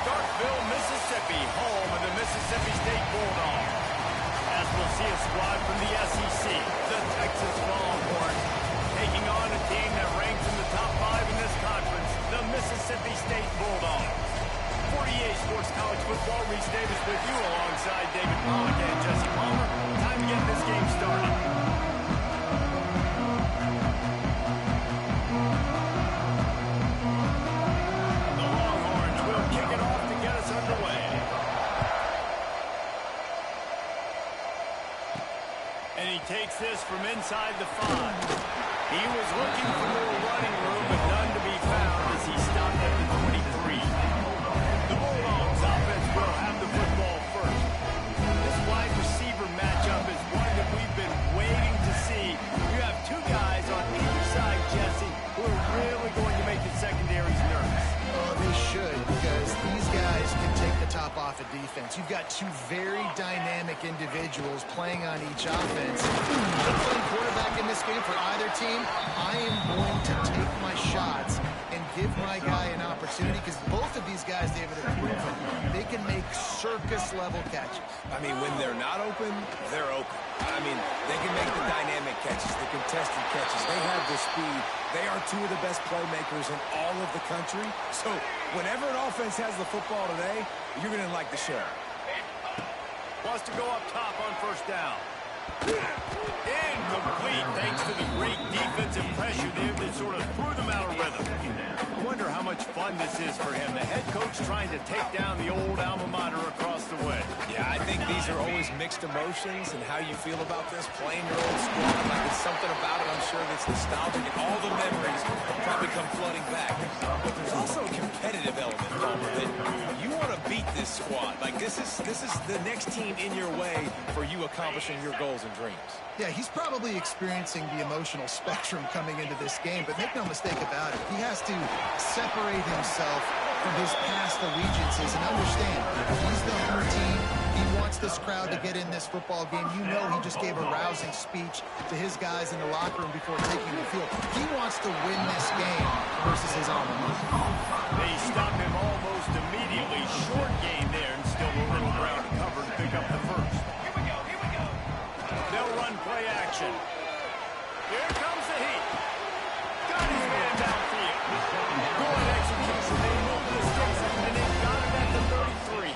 Starkville, Mississippi, home of the Mississippi State Bulldogs. As we'll see a squad from the SEC, the Texas Longhorns, taking on a team that ranks in the top 5 in this conference, the Mississippi State Bulldogs. 48 Sports College Football, Reese Davis with you alongside David Pollack and Jesse Palmer. Time to get this game started. Takes this from inside the 5. He was looking for more running room, but none to be found as he stopped at the 23. The Bulldogs offense will have the football first. This wide receiver matchup is one that we've been waiting to see. You have two guys on either side, Jesse, who are really going to make the secondaries nervous. Oh, they should, because these guys can take the top off a defense. You've got two very dynamic individuals playing on each offense. I'm playing quarterback in this game for either team. I am going to take my shots and give my guy an opportunity, because both of these guys, David, have proven they can make circus-level catches. I mean, when they're not open, they're open. I mean, they can make the dynamic catches, the contested catches. They have the speed. They are two of the best playmakers in all of the country. So whenever an offense has the football today, you're going to like the share. Wants to go up top on first down. Incomplete thanks to the great defensive pressure there that sort of threw them out of rhythm. I wonder how much fun this is for him. The head coach trying to take down the old alma mater across the way. Yeah, I think these are always mixed emotions, and how you feel about this, playing your old squad. Like, there's something about it, I'm sure, that's nostalgic, and all the memories probably come flooding back. But there's also a competitive element, Palmer, that you want to beat this squad. Like, this is the next team in your way for you accomplishing your goals and dreams. Yeah, he's probably experiencing the emotional spectrum coming into this game, but make no mistake about it, he has to separate himself from his past allegiances and understand he's the home team. He wants this crowd to get in this football game. You know, he just gave a rousing speech to his guys in the locker room before taking the field. He wants to win this game versus his alma mater. They stop him almost immediately. Short game there, and still a little ground to cover to pick up the first. They'll run play action. Here comes the heat. Got his man downfield. Good execution. They moved the sticks, and they got it at the 33.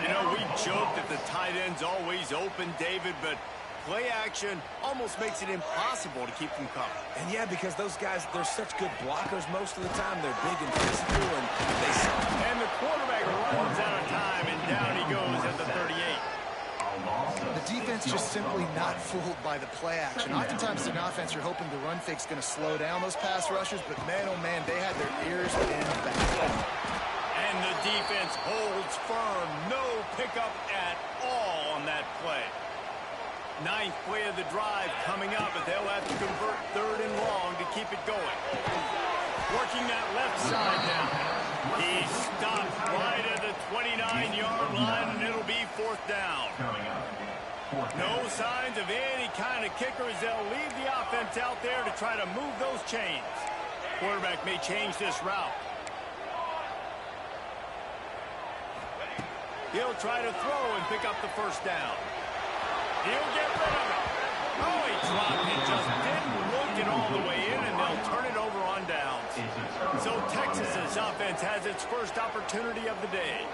You know, we joke that the tight end's always open, David, but play action almost makes it impossible to keep them covered. And yeah, because those guys, they're such good blockers most of the time. They're big and physical, and they... And the quarterback runs out of time, and down he goes at the 38. The defense just simply not fooled by the play action. Oftentimes in offense, you're hoping the run fake's going to slow down those pass rushers, but man, oh man, they had their ears pinned back. And the defense holds firm. No pickup at all on that play. Ninth play of the drive coming up, but they'll have to convert 3rd and long to keep it going. Working that left side now. He stopped right at the 29-yard line, and it'll be 4th down. No signs of any kind of kicker as they'll leave the offense out there to try to move those chains. Quarterback may change this route. He'll try to throw and pick up the first down. He'll get rid of it. Oh, he dropped it. Just didn't look it all the way in, and they'll turn it over on downs. So Texas's offense has its first opportunity of the day.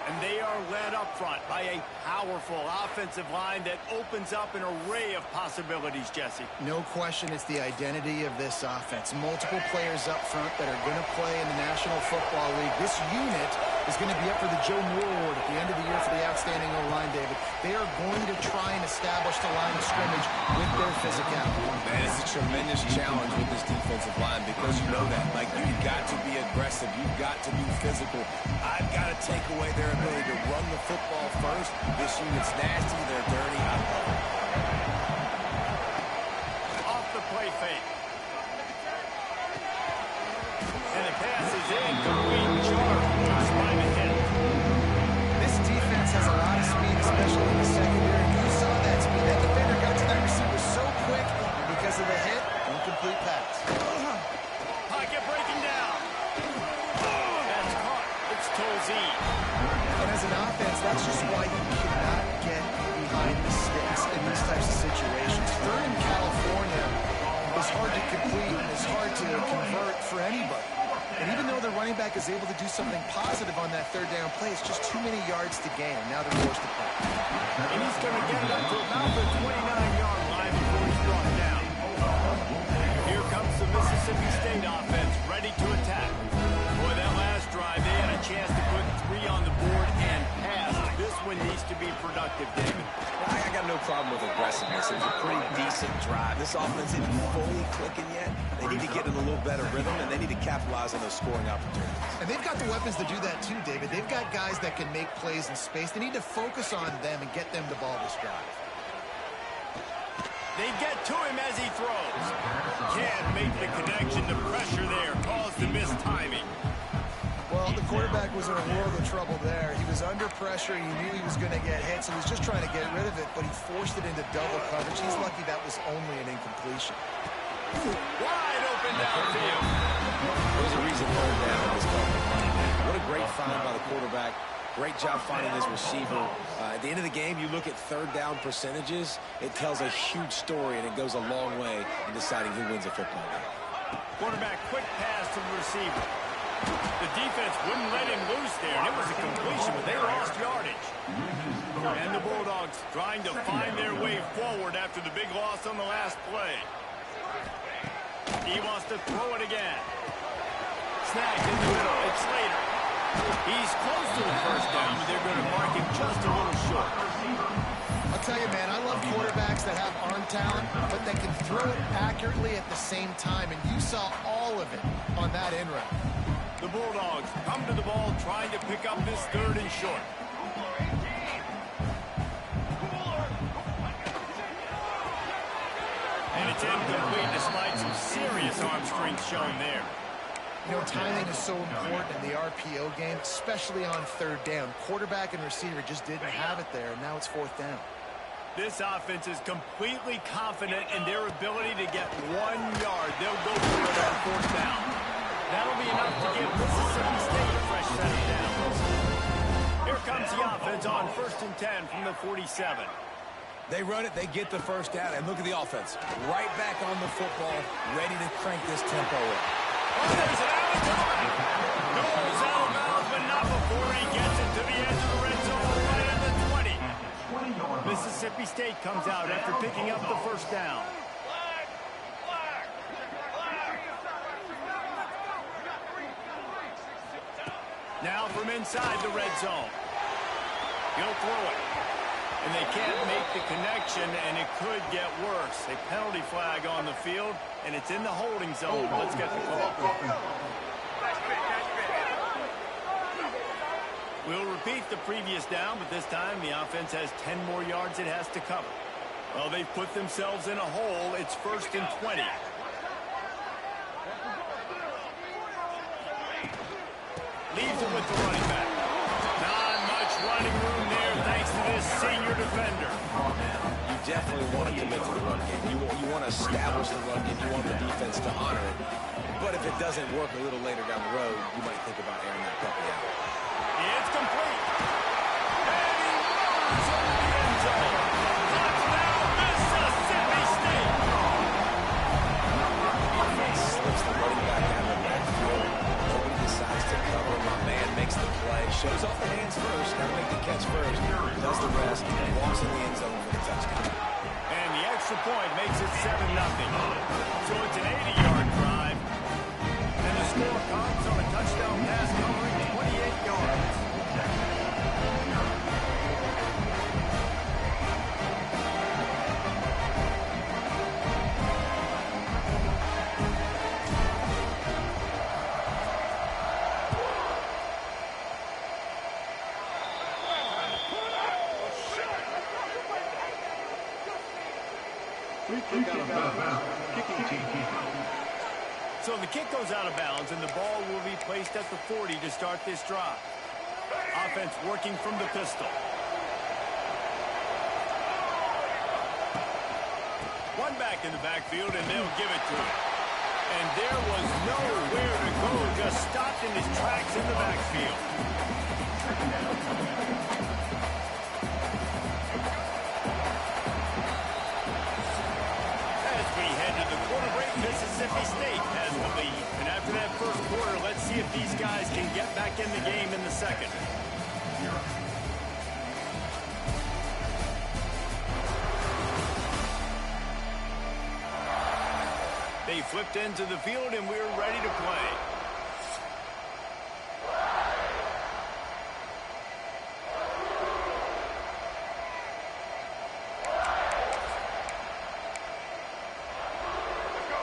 And they are led up front by a powerful offensive line that opens up an array of possibilities, Jesse. No question it's the identity of this offense. Multiple players up front that are going to play in the National Football League. This unit is going to be up for the Joe Moore Award at the end of the year for the outstanding O-line, David. They are going to try and establish the line of scrimmage with their physicality. Man, it's a tremendous challenge with this defensive line, because you know that. Like, you've got to be aggressive. You've got to be physical. I've got to take away their ability to run the football first. This unit's nasty. They're dirty. I love it. Off the play fake. And the pass is incomplete. Charged by the hit. This defense has a lot of speed, especially in the secondary. You saw that speed. That defender got to that receiver so quick, and because of the hit, incomplete pass. Pocket breaking down. That's caught. It's quarterback is able to do something positive on that third down play. It's just too many yards to gain. Now they're forced to play. And he's going to get it up to about the 29-yard line before he's brought down. Here comes the Mississippi State offense ready to attack. Boy, that last drive, they had a chance to put 3 on the board and pass. This one needs to be productive, David. I got no problem with aggressiveness. It was a pretty decent drive. This offense isn't fully clicking yet. They need to get in a little better rhythm, and they need to capitalize on those scoring opportunities. And they've got the weapons to do that too, David. They've got guys that can make plays in space. They need to focus on them and get them the ball this drive. They get to him as he throws. Can't make the connection. The pressure there caused the missed timing. Well, the quarterback was in a world of trouble there. He was under pressure. He knew he was going to get hit, so he was just trying to get rid of it, but he forced it into double coverage. He's lucky that was only an incompletion. Wide open downfield. There's a reason third down in this ball. What a great find by the quarterback. Great job finding his receiver. At the end of the game, you look at third down percentages. It tells a huge story, and it goes a long way in deciding who wins a football game. Quarterback quick pass to the receiver. The defense wouldn't let him loose there, and it was a completion, but they lost yardage. And the Bulldogs trying to find their way forward after the big loss on the last play. He wants to throw it again. Snagged in the middle. It's Slater. He's close to the first down, but they're going to mark him just a little short. I'll tell you, man, I love quarterbacks that have arm talent, but they can throw it accurately at the same time, and you saw all of it on that in route. The Bulldogs come to the ball trying to pick up this third and short. And it's incomplete despite some serious arm strength shown there. You know, timing is so important in the RPO game, especially on third down. Quarterback and receiver just didn't have it there, and now it's fourth down. This offense is completely confident in their ability to get 1 yard. They'll go for it on fourth down. That'll be enough to give Mississippi State a fresh set of downs. Here comes the offense on 1st and 10 from the 47. They run it, they get the first down, and look at the offense. Right back on the football, ready to crank this tempo up. Oh, there's an Alabama. Goes out of bounds, but not before he gets it to the edge of the red zone right at the 20. Mississippi State comes out after picking up the first down. Now from inside the red zone. He'll throw it. And they can't make the connection, and it could get worse. A penalty flag on the field, and it's in the holding zone. Let's get the call. We'll repeat the previous down, but this time the offense has 10 more yards it has to cover. Well, they've put themselves in a hole. It's 1st and 20. Leaves it with the running back. Not much running room there thanks to this senior defender. You definitely want to commit to the run game. You want to establish the run game. You want the defense to honor it. But if it doesn't work a little later down the road, you might think about airing that puppy out. It's complete. And he runs over the end zone. Touchdown, Mississippi State. Defense slips the running back out of the backfield. Cody decides to cover. My man makes the play. Shows off the hands first. Got to make the catch first. Does the rest. And walks in the end zone for the touchdown. And the extra point makes it 7-0. So it's an 80-yard drive. And the score comes on a touchdown pass covering 28 yards. So the kick goes out of bounds, and the ball will be placed at the 40 to start this drive. Offense working from the pistol. One back in the backfield, and they'll give it to him. And there was nowhere to go, just stopped in his tracks in the backfield. As we head to the quarter break, Mississippi State has the lead. And after that first quarter, let's see if these guys can back in the game in the second. They flipped into the field, and we're ready to play.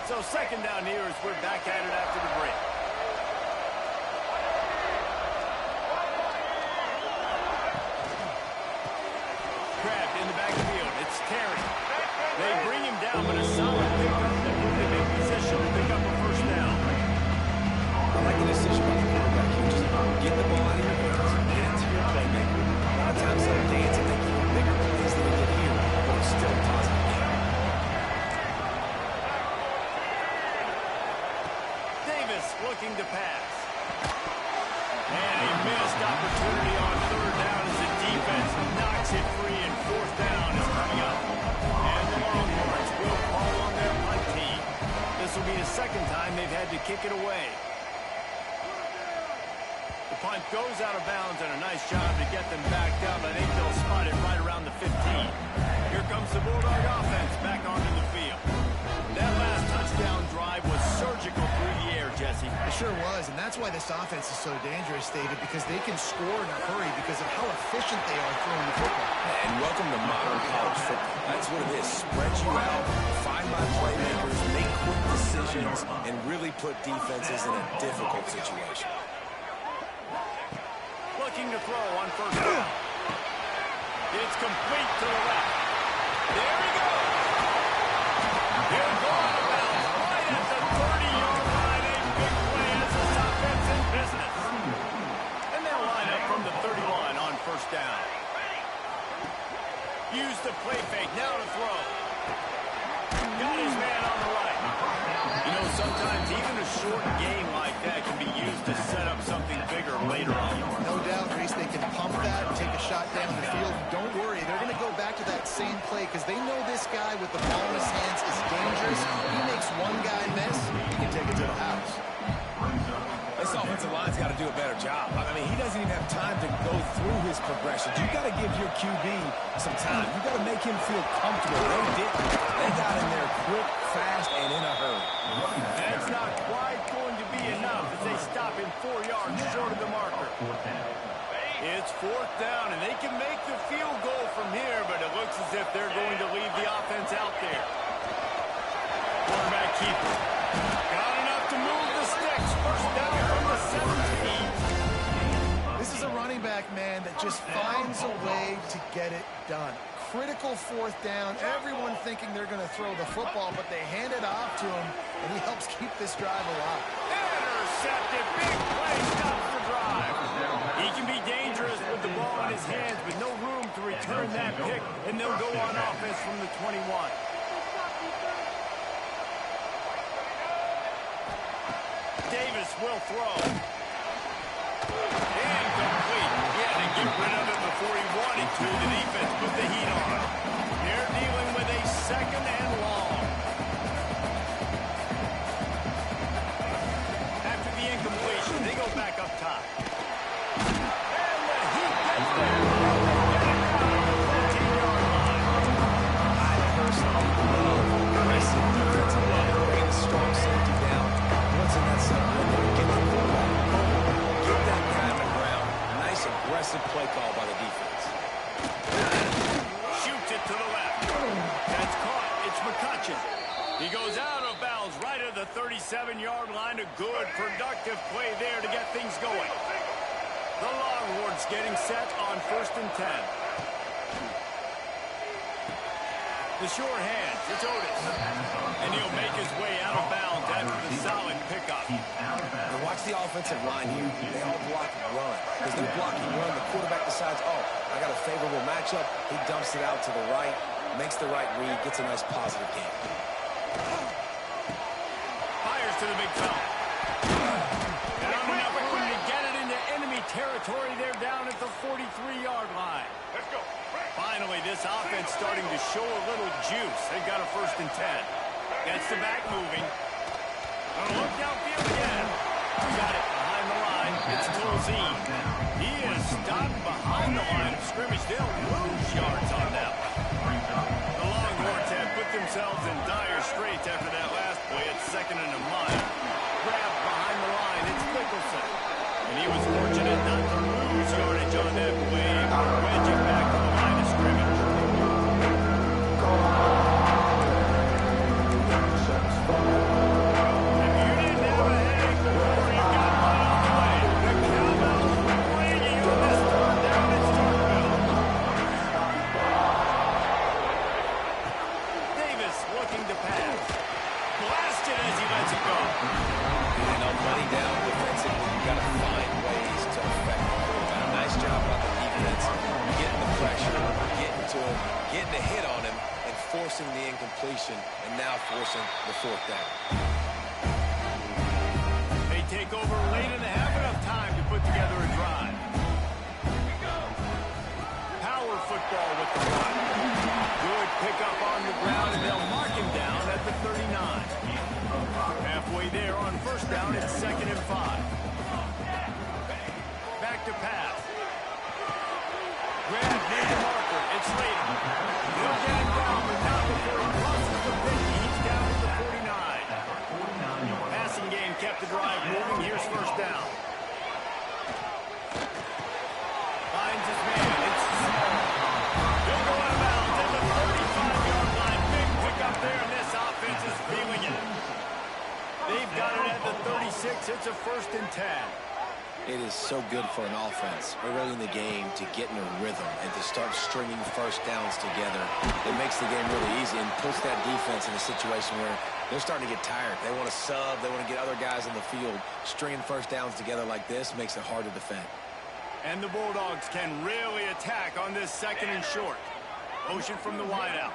So second down here as we're back at it after the break. Grabbed in the backfield. It's Terry. They bring him down, but a solid pickup that put them in position to pick up a first down. I like the decision by the quarterback here. Just get the ball out of your hands, get it to your playmaker. A lot of times they'll dance and make even bigger plays than they get here, but it's still a positive game. Looking to pass. And a missed opportunity on third down as the defense knocks it free, and fourth down is coming up. And the Longhorns will call on their punt team. This will be the second time they've had to kick it away. The punt goes out of bounds, and a nice job to get them backed up. I think they'll spot it right around the 15. Here comes the Bulldog offense back onto the field. That last touchdown drive was surgical through the air, Jesse. It sure was, and that's why this offense is so dangerous, David, because they can score in a hurry because of how efficient they are throwing the football. And welcome to modern college football. That's what it is. Spread you out, find my playmakers, make quick decisions, and really put defenses in a difficult situation. Looking to throw on first down. It's complete to the left. There he goes. He'll go out of bounds right at the 30-yard line. A big play as this offense in business. And they'll line up from the 31 on first down. Use the play fake. Now to throw. Got his man on the right. You know, sometimes even a short game like that can be used to set up something bigger later on. No doubt, Reese, they can pump that and take a shot down the field. Don't worry, they're going to go back to that same play because they know this guy with the ball in his hands is dangerous. He makes one guy miss, he can take it to the house. This offensive line's got to do a better job. I mean, he doesn't even have time to go through his progressions. You got to give your QB some time. You got to make him feel comfortable. They didn't. They got in there quick, fast, and in a hurry. That's not quite going to be enough as they stop him 4 yards short of the marker. It's fourth down, and they can make the field goal from here, but it looks as if they're going to leave the offense out there. Quarterback keeper. Got enough to move the sticks. First down from the 17. This is a running back, man, that just finds a way to get it done. Critical fourth down. Everyone thinking they're going to throw the football, but they hand it off to him, and he helps keep this drive alive. Intercepted. Big play stops the drive. He can be dangerous with the ball in his hands, but no room to return that pick, and they'll go on offense from the 21. Davis will throw. Incomplete. He had to get rid of it before he wanted to. The defense put the heat on. They're dealing with a second and long. After the incompletion, they go back up top. And the heat gets there. I personally love aggressive defensive line. Bringing a strong safety down. Once in that center window, get the quarterback. Get that guy on the ground. Nice aggressive play call by the defense. Shoots it to the left. That's caught. It's McCutcheon. He goes out of bounds right at the 37-yard line. A good, productive play there to get things going. The Longhorns getting set on 1st and 10. The sure hands. It's Otis. And he'll make his way out of bounds after the solid pickup. And watch the offensive line here. They all block and run. Because they're blocking run, the quarterback decides, oh, I got a favorable matchup. He dumps it out to the right, makes the right read, gets a nice positive game. Fires to the big fella. Not enough room to get it into enemy territory. They're down at the 43-yard line. Let's go. Finally, this offense starting to show a little juice. They've got a 1st and 10. Gets the back moving. Gonna look downfield again. Got it behind the line. It's Tolzien. He is stopped behind the line of scrimmage. They'll lose yards on that one. The Longhorns have put themselves in dire straits after that last play. It's 2nd and a mile. Grab behind the line. It's Mickelson. And he was fortunate not to lose yardage on that play. Wedging back to the line of scrimmage. Getting a hit on him and forcing the incompletion, and now forcing the 4th down. They take over late and they have enough time to put together a drive. Power football with the run. Good pickup on the ground, and they'll mark him down at the 39. Halfway there on 1st down, it's 2nd and 5. Back to pass. Grab near the marker. It's Slater. He'll get him down, but not before he crosses the 50. He's down at the 49. Passing game kept the drive moving. Here's 1st down. Finds his man. It's Small. He'll go out of bounds at the 35-yard line. Big pickup there, and this offense is feeling it. They've got it at the 36. It's a 1st and 10. It is so good for an offense early in the game to get in a rhythm and to start stringing 1st downs together. It makes the game really easy and puts that defense in a situation where they're starting to get tired. They want to sub. They want to get other guys in the field. Stringing 1st downs together like this makes it hard to defend. And the Bulldogs can really attack on this 2nd and short. Motion from the wideout.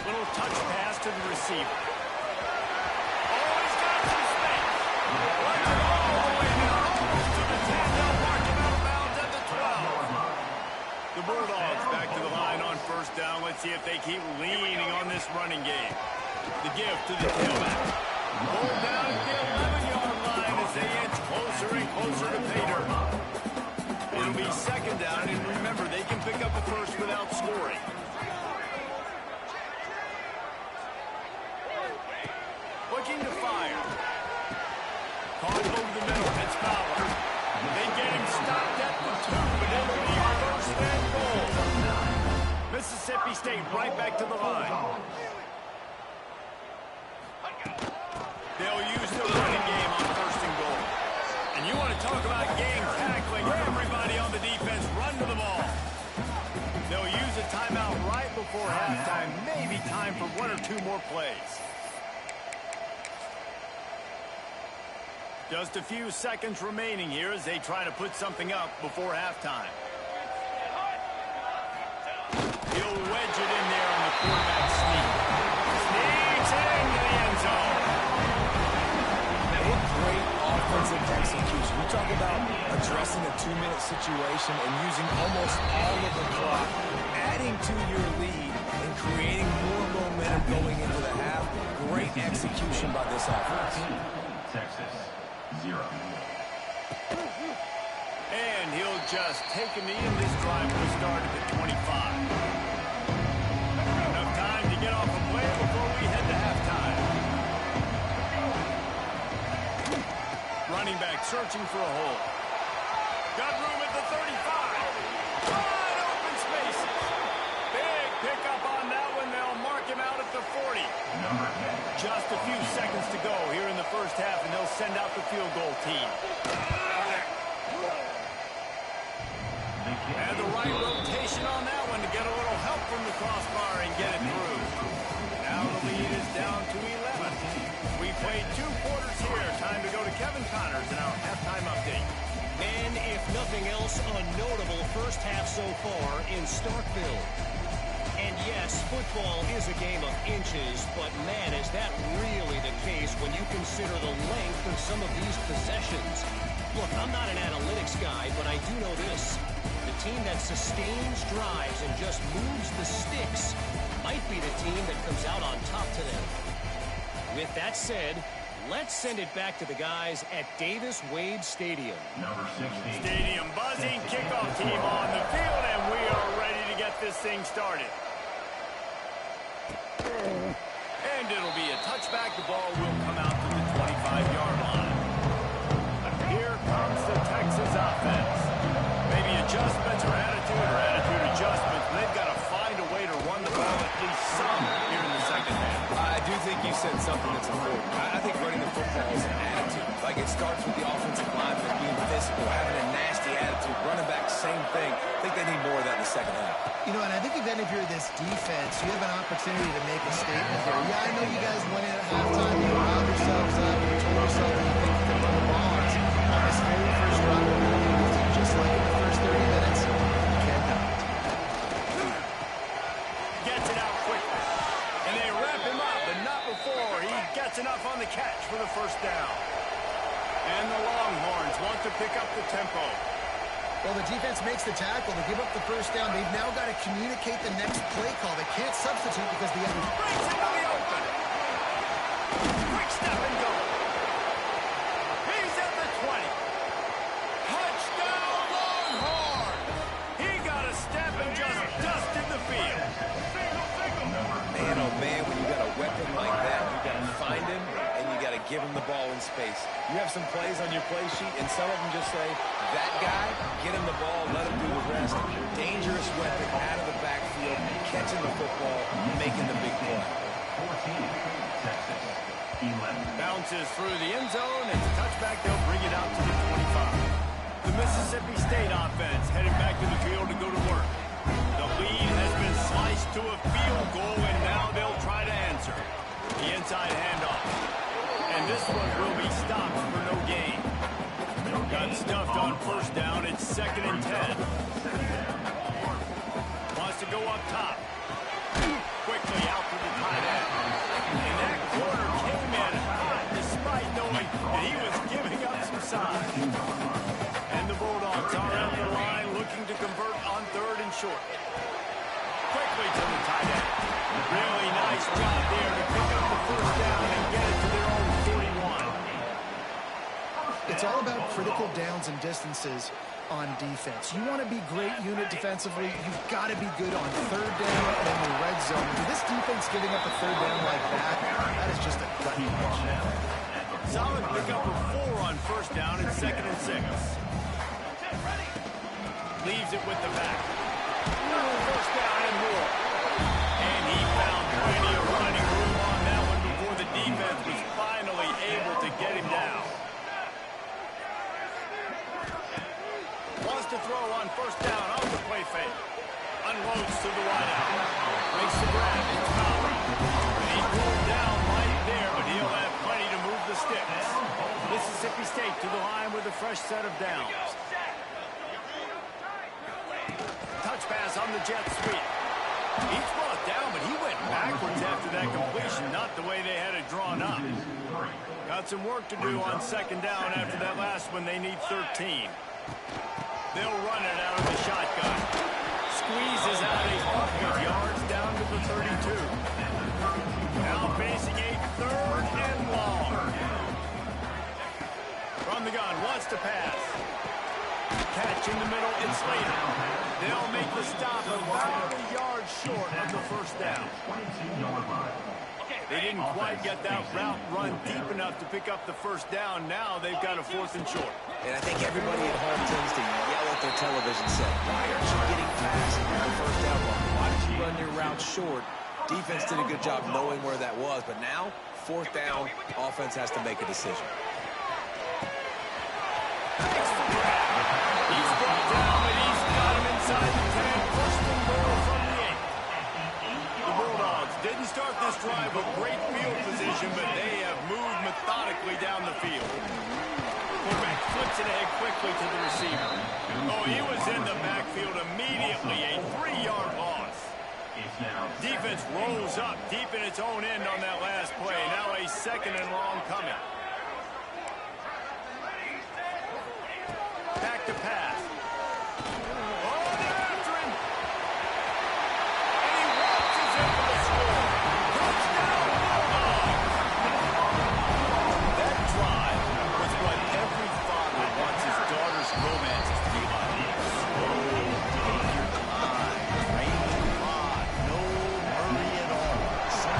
Little touch pass to the receiver. Oh, he's got some space. Runs it all the way down. The Bulldogs back to the line on 1st down. Let's see if they keep leaning on this running game. The give to the tailback. Pull down at the 11-yard line as they inch closer and closer to pay dirt. It'll be 2nd down, and remember, they can pick up a 1st without scoring. Looking to fire. Caught over the middle. It's Fowler. They get him stopped at the 2, but it'll be 1st and goal. Mississippi State right back to the line. They'll use the running game on 1st and goal. And you want to talk about game tackling. Everybody on the defense run to the ball. They'll use a timeout right before halftime. Maybe time for 1 or 2 more plays. Just a few seconds remaining here as they try to put something up before halftime. He'll wedge it in there on the quarterback sneak. Sneaks into the end zone. Now, what great offensive execution. We talk about addressing a 2-minute situation and using almost all of the clock, adding to your lead and creating more momentum going into the half. Great execution by this offense. Texas. 0. And he'll just take a knee, and this drive will start at the 25. Enough time to get off a play before we head to halftime. Running back searching for a hole. Got room at the 35. Wide open spaces. Big pickup on that one. They'll mark him out at the 40. Just a few seconds to go here in the 1st half, and they'll send out the field goal team. And the right rotation on that one to get a little help from the crossbar and get it through. Now the lead is down to 11. We played 2 quarters here. Time to go to Kevin Connors in our halftime update. And if nothing else, a notable 1st half so far in Starkville. And yes, football is a game of inches, but man, is that really the case when you consider the length of some of these possessions. Look, I'm not an analytics guy, but I do know this. The team that sustains drives and just moves the sticks might be the team that comes out on top today. With that said, Let's send it back to the guys at Davis-Wade Stadium. Number 16. Stadium buzzing, kickoff team on the field, and we are ready to get this thing started. And it'll be a touchback. The ball will come out to the 25-yard line. Here comes the Texas offense. Maybe adjustments or attitude adjustments. They've got to find a way to run the ball at least some here in the second half. I do think you said something that's important. I think running the football is an attitude. Like it starts with the offensive lineman being physical, having a nasty attitude. Running back, same thing. I think they need more of that in the second half. You know, and I think even if you're this defense, you have an opportunity to make a statement here. Yeah, I know you guys went in at halftime, you riled yourselves up, you told yourself that you think you can run the ball. On this very first drive, we're going to use it just like in the first 30 minutes. You cannot. Gets it out quickly. And they wrap him up, but not before he gets enough on the catch for the first down. And the Longhorns want to pick up the tempo. Well, the defense makes the tackle. They give up the first down. They've now got to communicate the next play call. They can't substitute because the other... Brings into the open. Quick step and go. He's at the 20. Touchdown, Longhorns. He got a step and just dusted the field. Man, oh man, when you got a weapon like that, you got to find him and you got to give him the ball in space. You have some plays on your play sheet, and some of them just say, that guy, get him the ball, let him do the rest. Dangerous weapon out of the backfield, catching the football, making the big play. 14, Texas. 11. Bounces through the end zone. It's a touchback. They'll bring it out to the 25. The Mississippi State offense headed back to the field to go to work. The lead has been sliced to a field goal, and now they'll try to answer. The inside handoff. And this one will be stopped for no gain. Got stuffed on first down. It's 2nd and 10. Wants to go up top. Quickly out to the tight end. And that corner came in hot despite knowing that he was giving up some size. And the Bulldogs are at the line looking to convert on 3rd and short. Quickly to the tight end. Really nice job there to pick up the first down and get it to their own 41. It's all about critical downs and distances on defense. You want to be great unit defensively, you've got to be good on 3rd down and in the red zone. With this defense giving up a 3rd down like that is just a gut punch. Solid pickup of 4 on first down and 2nd and 6. Leaves it with the back. First down and more. And he found plenty of running room on that one before the defense was finally able to get him down. Wants to throw on first down off the play fake. Unloads to the wideout. Makes the grab. It's Fowler. And he pulled down right there, but he'll have plenty to move the sticks. Mississippi State to the line with a fresh set of downs. Touch pass on the jet sweep. He's brought down, but he went backwards after that completion, not the way they had it drawn up. Got some work to do on 2nd down after that last one. They need 13. They'll run it out of the shotgun. Squeezes out a couple of yards down to the 32. Now facing a 3rd and long. From the gun, wants to pass. Catch in the middle, it's Slater. They'll make the stop about a yard short of the first down. 22-yard line. They didn't quite get that route run deep enough to pick up the first down. Now they've got a 4th and short. And I think everybody at home tends to yell at their television set, why aren't you getting past the first down line? Why did you run your route short? Defense did a good job knowing where that was, but now, 4th down, offense has to make a decision. He's brought down, but he's got him inside the 10. First and goal from the 8. The Bulldogs didn't start this drive with great field position, but they have moved methodically down the field. Quarterback flips it ahead quickly to the receiver. Oh, he was in the backfield immediately. A 3-yard loss. Defense rolls up deep in its own end on that last play. Now a 2nd and long coming. Back to pass. Oh, they're after him. And he watches it for the score. Touchdown, Bulldogs.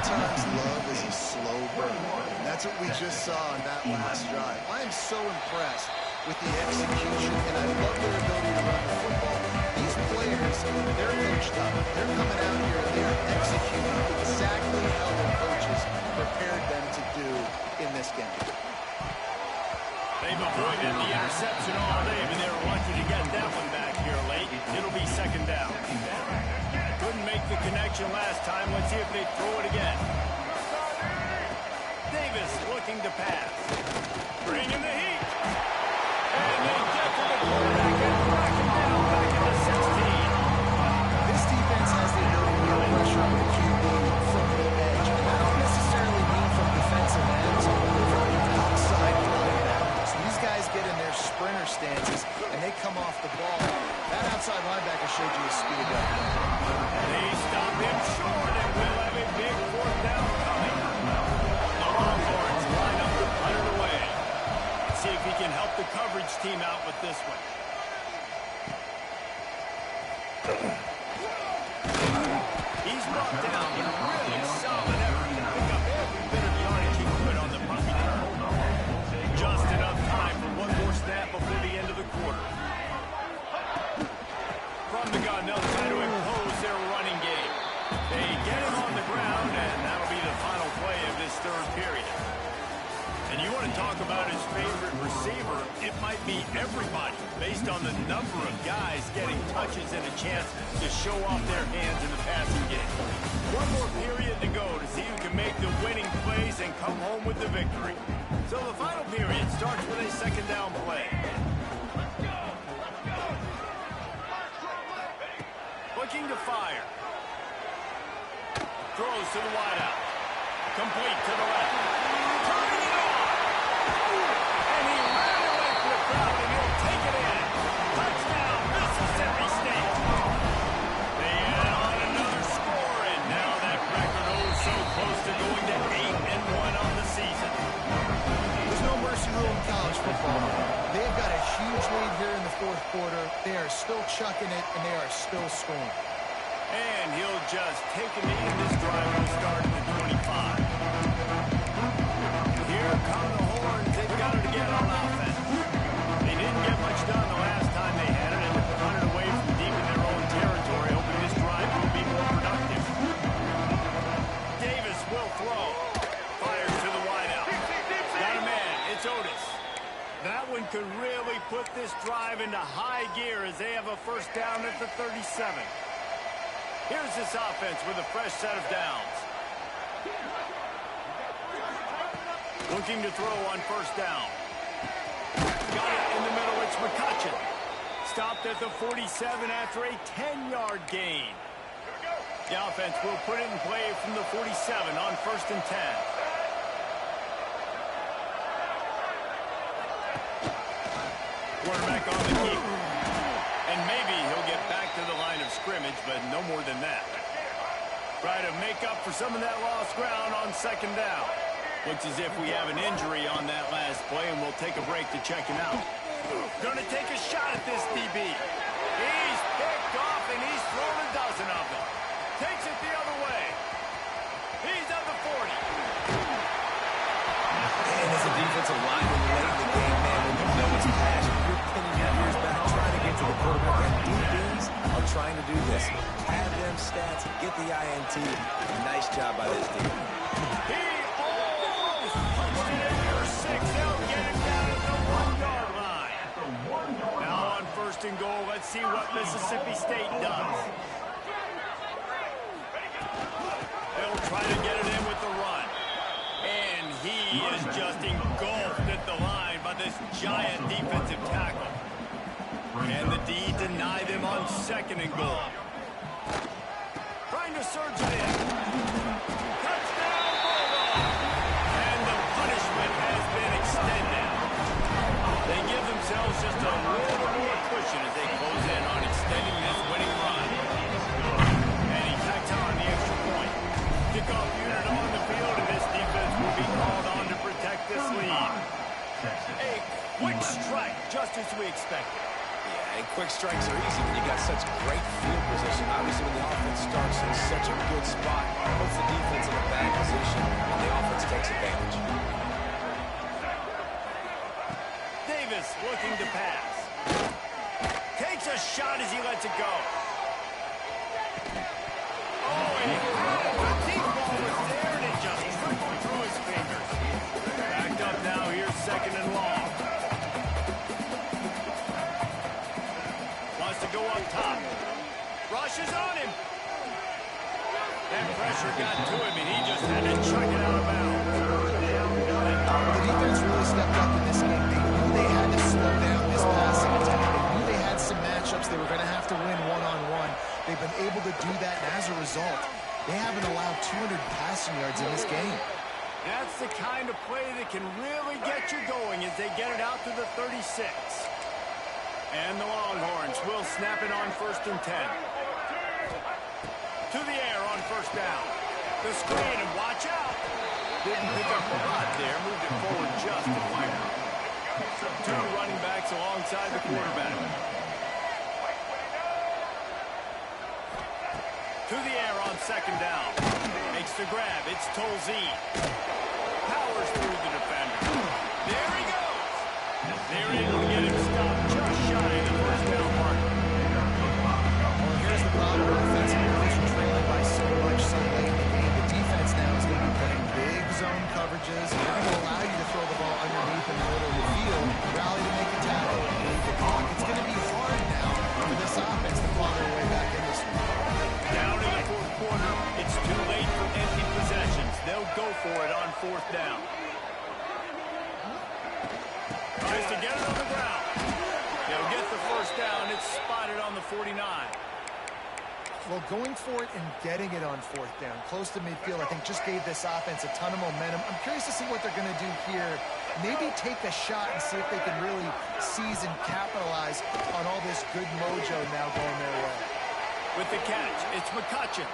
sometimes love is a slow burn. That's what we just saw on that last drive. I am so impressed with the execution, and I love their ability to run the football. These players, they're coached up. They're coming out here and they are executing exactly how their coaches prepared them to do in this game. They've avoided the interception all day, but they were lucky to get that one back here late. It'll be second down. Couldn't make the connection last time. Let's see if they throw it again. Davis looking to pass. Bringing the heat. And they get to the quarterback and crack him down back at the 16. This defense has the ability to put pressure on the QB from the edge. I don't necessarily mean from defensive ends, but from the outside linebackers. These guys get in their sprinter stances, and they come off the ball. That outside linebacker showed you his speed right there. They stop him short, and we'll have a big fourth down coming. The Longhorns line up to punt it away. See if he can help the coverage team out with this one. He's brought down, but a really solid effort to pick up every bit of yardage he could on the punt return. Just enough time for one more snap before the end of the quarter. From the gun, they'll try to impose their running game. They get him on the ground, and that'll be the final play of this third period. And you want to talk about his favorite receiver, it might be everybody, based on the number of guys getting touches and a chance to show off their hands in the passing game. One more period to go to see who can make the winning plays and come home with the victory. So the final period starts with a second down play. Looking to fire. Throws to the wideout. Complete to the left. Turning it on. And he ran away from the crowd, and he'll take it in. Touchdown, Mississippi State. They add on another score, and now that record so close to going to 8-1 on the season. There's no mercy rule in college football. They've got a huge lead here in the fourth quarter. They are still chucking it, and they are still scoring. And he'll just take a knee, and this drive will start at the 25. Here come the Horns. They've got it again on offense. They didn't get much done the last time they had it, and they punted away from deep in their own territory, hoping this drive will be more productive. Davis will throw. Fires to the wideout. Got a man. It's Otis. That one could really put this drive into high gear as they have a first down at the 37. Here's this offense with a fresh set of downs. Looking to throw on first down. Got it in the middle. It's McCutcheon. Stopped at the 47 after a 10-yard gain. The offense will put it in play from the 47 on first and 10. Quarterback on the keeper. And maybe he'll get back to the line of scrimmage, but no more than that. Try to make up for some of that lost ground on second down. Looks as if we have an injury on that last play, and we'll take a break to check him out. Gonna take a shot at this DB. He's picked off, and he's thrown a dozen of them. Takes it the other way. He's at the 40. And as a defensive lineman late in the game, man, when you know it's passion, you're pinning your ears back, trying to get to the quarterback. And DBs are trying to do this. Have them stats, get the INT. Nice job by this team. He almost punched it in your 6. They'll get him down at the 1-yard line. Now on first and goal, let's see what Mississippi State does. They'll try to get it in with the run. And he is just engulfed at the line by this giant defensive tackle. And the D deny them on second and goal. Trying to surge it in. Touchdown, Bulldog! And the punishment has been extended. They give themselves just a little more cushion as they close in on extending this winning run. And he tacks on the extra point. Kickoff unit on the field, and this defense will be called on to protect this lead. A quick strike, just as we expected. Yeah, and quick strikes are easy when you got such great field position. Obviously, when the offense starts in such a good spot, puts the defense in the back of got to him, and he just had to chuck it out of bounds. The defense really stepped up in this game. They knew they had to slow down this passing attack. They knew they had some matchups they were going to have to win one-on-one. They've been able to do that, and as a result, they haven't allowed 200 passing yards in this game. That's the kind of play that can really get you going as they get it out to the 36. And the Longhorns will snap it on 1st and 10. To the air on 1st down. The screen, and watch out. Didn't pick up a lot there. Moved it forward just to find it. Two running backs alongside the quarterback. To the air on 2nd down. Makes the grab. It's Tolzien. Powers through the defender. There he goes. They're able to get him stopped just shy of the 1st down mark. Well, here's the problem. Offensively, they're trailing by so much so late in the game. The defense now is going to be playing big zone coverages. They're going to allow you to throw the ball underneath in the middle of the field, rally to make a tackle, and leave the clock. It's going to be hard now for this offense to claw their way back in this one. Down in the 4th quarter, it's too late for empty possessions. They'll go for it on 4th down. Tries to get it on the ground. They'll get the 1st down. It's spotted on the 49. Well, going for it and getting it on 4th down, close to midfield, I think just gave this offense a ton of momentum. I'm curious to see what they're going to do here. Maybe take a shot and see if they can really seize and capitalize on all this good mojo now going their way. With the catch, it's McCutcheon.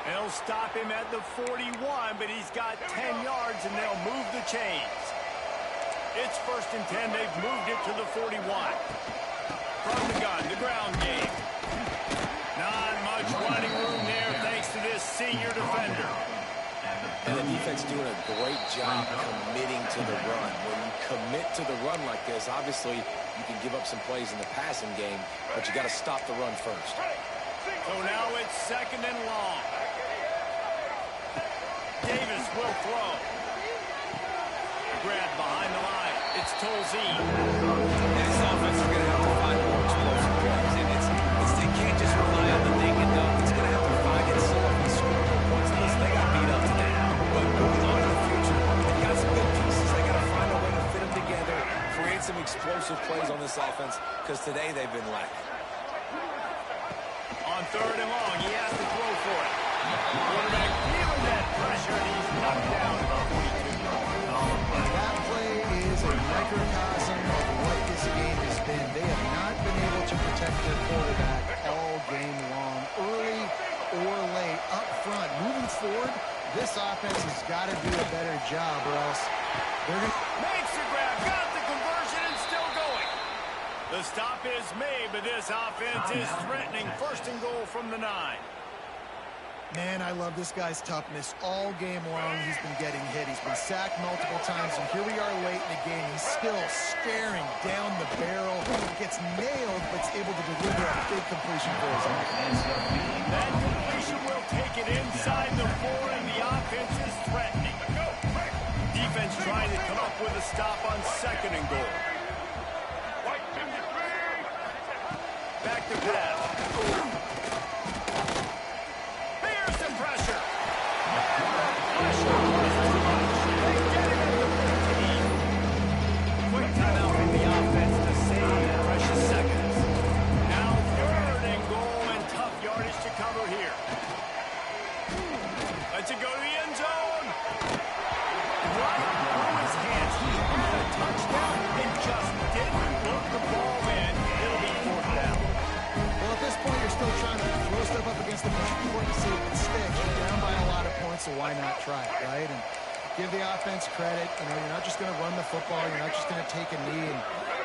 They'll stop him at the 41, but he's got 10 yards, and they'll move the chains. It's 1st and 10. They've moved it to the 41. From the gun, the ground game. Not much running room there thanks to this senior defender. And the defense doing a great job committing to the run. When you commit to the run like this, obviously you can give up some plays in the passing game, but you got to stop the run first. So now it's 2nd and long. Davis will throw. Grab behind the line. It's Tolzien. This offense is going to have to find more explosive plays. And they can't just rely on the ding and dunk. It's going to have to find itself and score more points. Listen, they got beat up today. But moving on to the future, they got some good pieces. They got to find a way to fit them together, create some explosive plays on this offense, because today they've been lacking. On 3rd and long, he has to throw for it. Quarterback feeling that pressure, and he's knocked down at the 42. That play is a microcosm of what this game has been. They have not been able to protect their quarterback all game long, early or late, up front. Moving forward, this offense has got to do a better job, or else they're going to... Makes the grab, got the conversion, and still going. The stop is made, but this offense is threatening 1st and goal from the 9. Man, I love this guy's toughness. All game long, he's been getting hit. He's been sacked multiple times, and here we are late in the game. He's still staring down the barrel. Gets nailed, but is able to deliver a big completion for his offense. That completion will take it inside the 4, and the offense is threatening. Defense trying to come up with a stop on 2nd and goal. Back to pass. Here's the pressure. Pressure was too much. They get him at the 15. Quick timeout from the offense to save precious seconds. Now 3rd and goal, and tough yardage to cover here. Lets it go to the end zone. Right through his hands. He had a touchdown and just didn't look the ball in. It'll be 4th down. Well, at this point, you're still trying to throw stuff up against the board to see if it sticks. You're down by a lot of points, so why not try it, right? And give the offense credit. You know, you're not just going to run the football. You're not just going to take a knee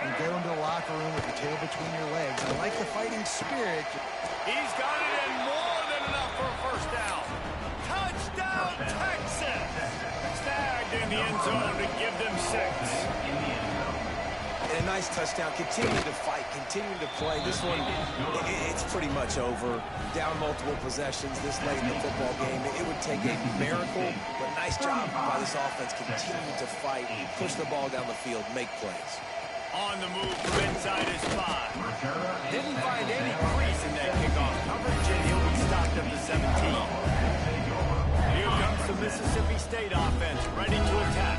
and go into the locker room with your tail between your legs. I like the fighting spirit. He's got it in more than enough for a 1st down. Touchdown, Texas! Snagged in the end zone to give them 6. And a nice touchdown. Continue to fight, continue to play. This one, it's pretty much over. Down multiple possessions this late in the football game. It would take a miracle, but nice job by this offense. Continue to fight, push the ball down the field, make plays. On the move from inside his 5. Didn't find any crease in that kickoff coverage, and he'll be stopped at the 17. He'll It's the Mississippi State offense ready to attack.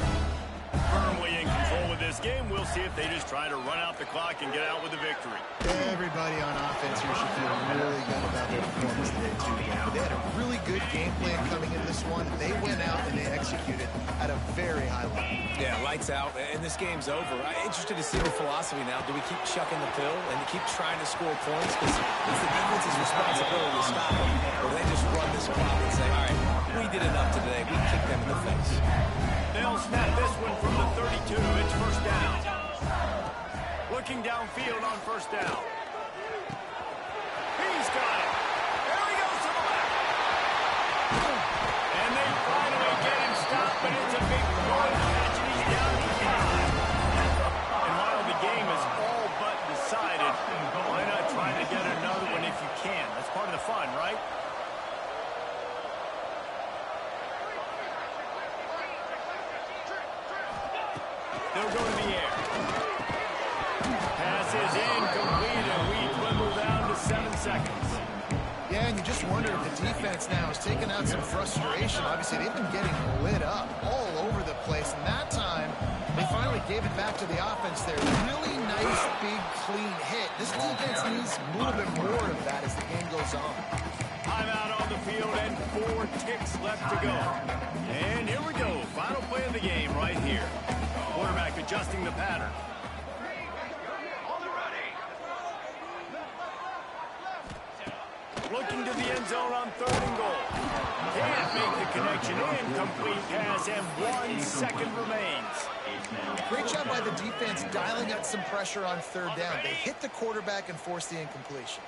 Firmly in control of this game. We'll see if they just try to run out the clock and get out with a victory. Everybody on offense here should feel really good about their performance today, too. They had a really good game plan coming into this one. They went out and they executed at a very high level. Yeah, lights out, and this game's over. I'm interested to see the philosophy now. Do we keep chucking the pill and keep trying to score points? Because it's the defense's responsibility to stop them. Or they just run this clock and say, all right, we did enough today. We kicked them in the face. They'll snap this one from the 32. It's first down. Looking downfield on first down. He's got it. There he goes to the left. And they finally get him stopped, but it's a big run catch, and he's down to 5. And while the game is all but decided, why not try to get another one if you can? That's part of the fun, right? They'll go to the air. Pass is incomplete, and we dwindle down to 7 seconds. Yeah, and you just wonder if the defense now has taken out some frustration. Obviously, they've been getting lit up all over the place, and that time, they finally gave it back to the offense there. Really nice, big, clean hit. This defense needs a little bit more of that as the game goes on. Timeout on the field, and 4 ticks left to go. And here we go. Final play of the game right here. Quarterback adjusting the pattern. Looking to the end zone on 3rd and goal. Can't make the connection. Incomplete pass, and 1 second remains. Great job by the defense dialing up some pressure on 3rd down. They hit the quarterback and forced the incompletion.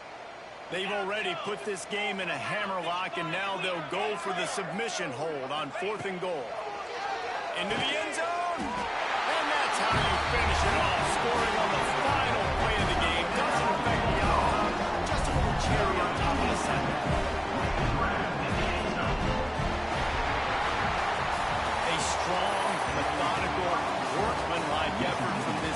They've already put this game in a hammerlock, and now they'll go for the submission hold on 4th and goal. Into the end zone. And that's how you finish it off, scoring on the final play of the game. Doesn't affect the outcome. Just a little cherry on top of the second. A strong, methodical, workmanlike effort from this